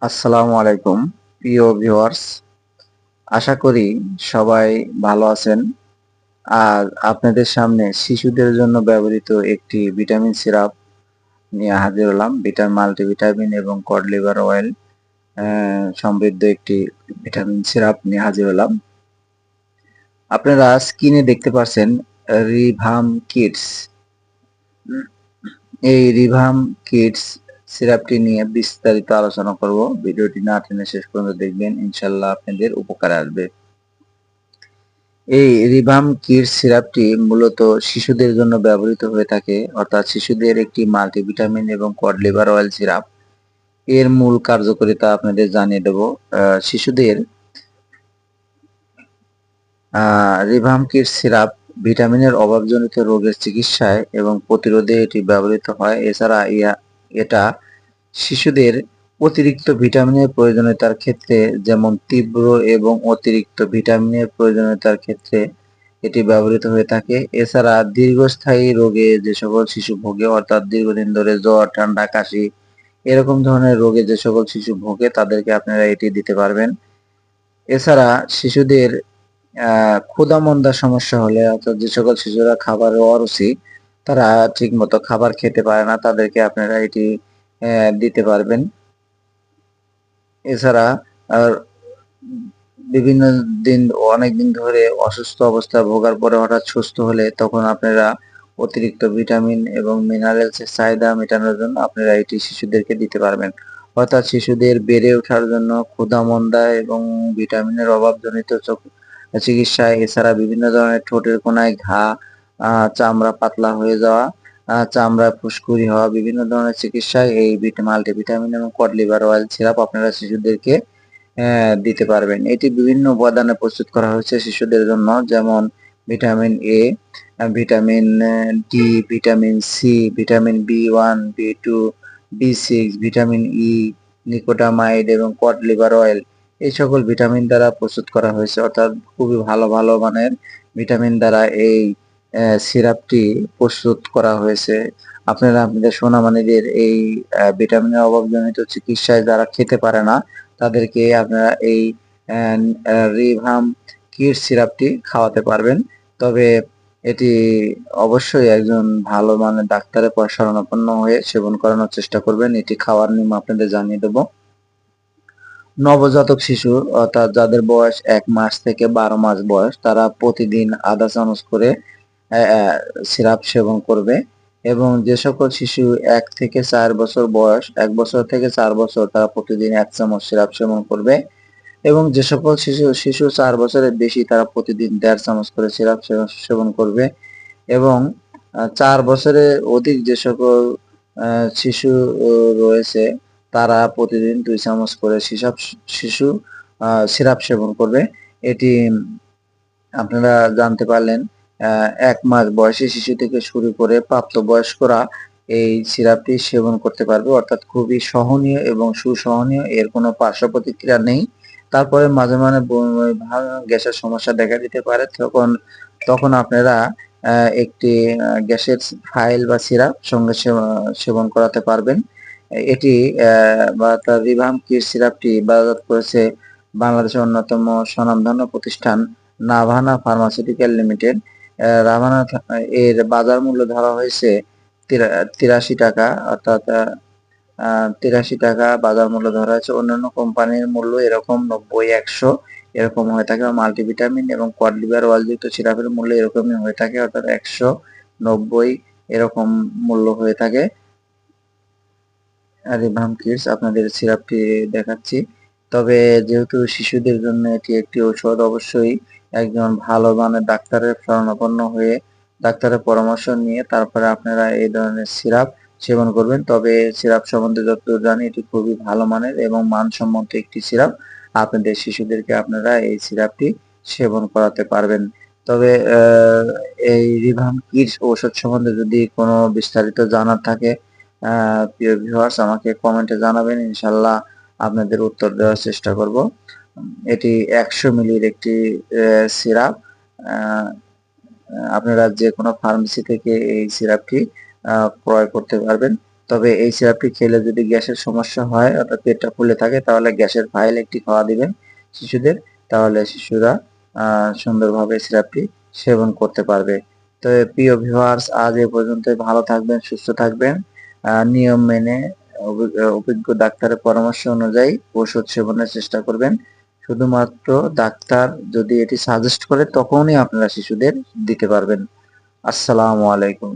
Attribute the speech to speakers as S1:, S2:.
S1: আসসালামু আলাইকুম প্রিয় ভিউয়ার্স, আশা করি সবাই ভালো আছেন। আর আপনাদের সামনে শিশুদের জন্য ব্যবহৃত একটি ভিটামিন সিরাপ নিয়ে হাজির হলাম। বিটার মাল্টিভিটামিন এবং কড লিভার অয়েল সমৃদ্ধ একটি ভিটামিন সিরাপ নিয়ে হাজির হলাম। আপনারা স্ক্রিনে দেখতে পাচ্ছেন রিভাম কিডস। এই রিভাম কিডস সিরাপটি নিয়ে বিস্তারিত আলোচনা করব। ভিডিওটি না টেনে শেষ পর্যন্ত দেখবেন, ইনশাল্লাহ আপনাদের উপকারে আসবে। এই রিভাম কিডস সিরাপটি মূলত শিশুদের জন্য ব্যবহৃত হয়ে থাকে, অর্থাৎ শিশুদের একটি মাল্টিভিটামিন এবং কড লিভার অয়েল সিরাপ। এর মূল কার্যকারিতা আপনাদের জানিয়ে দেব। শিশুদের রিভাম কিডস সিরাপ ভিটামিনের অভাবজনিত রোগের চিকিৎসায় এবং প্রতিরোধে এটি ব্যবহৃত হয়। এছাড়া এটা শিশুদের অতিরিক্ত ভিটামিনের প্রয়োজনীয়তার ক্ষেত্রে, যেমন তীব্র এবং অতিরিক্ত ভিটামিনের প্রয়োজনীয়তার ক্ষেত্রে এটি ব্যবহৃত হয়ে থাকে। এছাড়া দীর্ঘস্থায়ী রোগে যে সকল শিশু ভোগে, অর্থাৎ দীর্ঘদিন ধরে জ্বর, ঠান্ডা, কাশি এরকম ধরনের রোগে যে সকল শিশু ভোগে তাদেরকে আপনারা এটি দিতে পারবেন। এছাড়া শিশুদের ক্ষুধা মন্দার সমস্যা হলে, অর্থাৎ যে সকল শিশুরা খাবারে অরুচি, তারা ঠিক মতো খাবার খেতে পারে না, তাদেরকে আপনারা এটি দিতে পারবেন। এছাড়া আর বিভিন্ন দিন, অনেকদিন ধরে অসুস্থ অবস্থায় ভোগার পরে হঠাৎ সুস্থ হলে তখন আপনারা অতিরিক্ত ভিটামিন এবং মিনারেলসের চাহিদা মেটানোর জন্য আপনারা এটি শিশুদেরকে দিতে পারবেন। অর্থাৎ শিশুদের বেড়ে ওঠার জন্য ক্ষুধা মন্দা এবং ভিটামিনের অভাবজনিত চিকিৎসায়, এছাড়া বিভিন্ন ধরনের ঠোঁটের কোনায় ঘা, চামড়া পাতলা হয়ে যাওয়া, চামড়ায় ফুসকুড়ি হওয়া, বিভিন্ন ধরনের চিকিৎসায় এই মাল্টিভিটামিন এবং কড লিভার অয়েল সিরাপ আপনারা শিশুদেরকে দিতে পারবেন। এটি বিভিন্ন উপাদানে প্রস্তুত করা হয়েছে শিশুদের জন্য, যেমন vitamin A, vitamin D, vitamin C, vitamin B one, B two, বি6, ভিটামিন ই, নিকোটামাইড এবং কড লিভার অয়েল এই সকল ভিটামিন দ্বারা প্রস্তুত করা হয়েছে। অর্থাৎ খুবই ভালো ভালো মানের ভিটামিন দ্বারা এই সিরাপটি প্রস্তুত করা হয়েছে। আপনারা আপনাদের সোনামণিদের এই ভিটামিনের অভাবজনিত চিকিৎসায় যারা খেতে পারে না, তাদেরকে আপনারা এই রিভাম কিডস সিরাপটি খাওয়াতে পারবেন। তবে এটি অবশ্যই একজন ভালো মানের ডাক্তারের শরণাপন্ন হয়ে সেবন করানোর চেষ্টা করবেন। এটি খাওয়ার নিয়ম আপনাদের জানিয়ে দেব। নবজাতক শিশু, অর্থাৎ যাদের বয়স 1 মাস থেকে 12 মাস বয়স, তারা প্রতিদিন আধা চামচ করে সিরাপ সেবন করবে। এবং যে সকল শিশু 1 থেকে 4 বছর বয়স, 1 বছর থেকে 4 বছর, তারা প্রতিদিন 1 চামচ সিরাপ সেবন করবে। এবং যে সকল শিশু 4 বছরের বেশি, তারা প্রতিদিন 1.5 চামচ করে সিরাপ সেবন করবে। এবং 4 বছরের অধিক যে সকল শিশু রয়েছে, তারা প্রতিদিন 2 চামচ করে শিশু সিরাপ সেবন করবে। এটি আপনারা জানতে পারলেন। 1 মাস বয়সী শিশু থেকে শুরু করে প্রাপ্তবয়স্করা এই সিরাপটি সেবন করতে পারবে, অর্থাৎ খুবই সহনীয় এবং সুসহনীয়, এর কোনো পার্শ্ব প্রতিক্রিয়া নেই। তারপরে মাঝে মাঝে গ্যাসের সমস্যা দেখা দিতে পারে, তখন আপনারা একটি গ্যাসের ফাইল বা সিরাপ সঙ্গে সেবন করাতে পারবেন। এটি বা তার রিভাম কিডস সিরাপটি বাজারজাত করেছে বাংলাদেশের অন্যতম স্বনামধন্য প্রতিষ্ঠান নাভানা ফার্মাসিউটিক্যাল লিমিটেড। রাভানা এর বাজার মূল্য ধরা হয়েছে 83 টাকা, অর্থাৎ 83 টাকা বাজার মূল্য ধরা হয়েছে। অন্যান্য কোম্পানির মূল্য এরকম 90, 100 এরকম হয়ে থাকে। মাল্টিভিটামিন এবং কড লিভার অয়েল যুক্ত সিরাপের মূল্য এরকমই হয়ে থাকে, অর্থাৎ 100, 90 এরকম মূল্য হয়ে থাকে। রিভাম কিডস আপনাদের সিরাপটি দেখাচ্ছি। তবে যেহেতু শিশুদের জন্য এটি একটি ঔষধ, অবশ্যই একজন ভালো মানের ডাক্তারের শরণাপন্ন হয়ে ডাক্তারের পরামর্শ নিয়ে তারপরে আপনারা এই ধরনের সিরাপ সেবন করবেন। তবে সিরাপ সম্বন্ধে যতদূর জানি, এটি খুবই ভালো মানের এবং মানসম্মত একটি সিরাপ। আপনাদের শিশুদেরকে আপনারা এই সিরাপটি সেবন করাতে পারবেন। তবে এই রিভাম কিডস ঔষধ সম্বন্ধে যদি কোনো বিস্তারিত জানার থাকে, প্রিয় ভিউয়ার্স, আমাকে কমেন্টে জানাবেন, ইনশাল্লাহ আপনাদের উত্তর দেওয়ার চেষ্টা করব। এটি 100 মিলির একটি সিরাপ। আপনারা যে কোনো ফার্মেসি থেকে এই সিরাপটি ক্রয় করতে পারবেন। তবে এই সিরাপটি খেলে যদি গ্যাসের সমস্যা হয় অর্থাৎ পেটটা ফুলে থাকে তাহলে গ্যাসের ফাইল একটি খাওয়া দিবেন শিশুদের, তাহলে শিশুরা সুন্দরভাবে সিরাপটি সেবন করতে পারবে। তো প্রিয় ভিউয়ার্স, আজ এ পর্যন্তই। ভালো থাকবেন, সুস্থ থাকবেন, নিয়ম মেনে অভিজ্ঞ ডাক্তারের পরামর্শ অনুযায়ী ওষুধ সেবনের চেষ্টা করবেন। শুধুমাত্র ডাক্তার যদি এটি সাজেস্ট করে তখনই আপনারা শিশুদের দিতে পারবেন। আসসালামু আলাইকুম।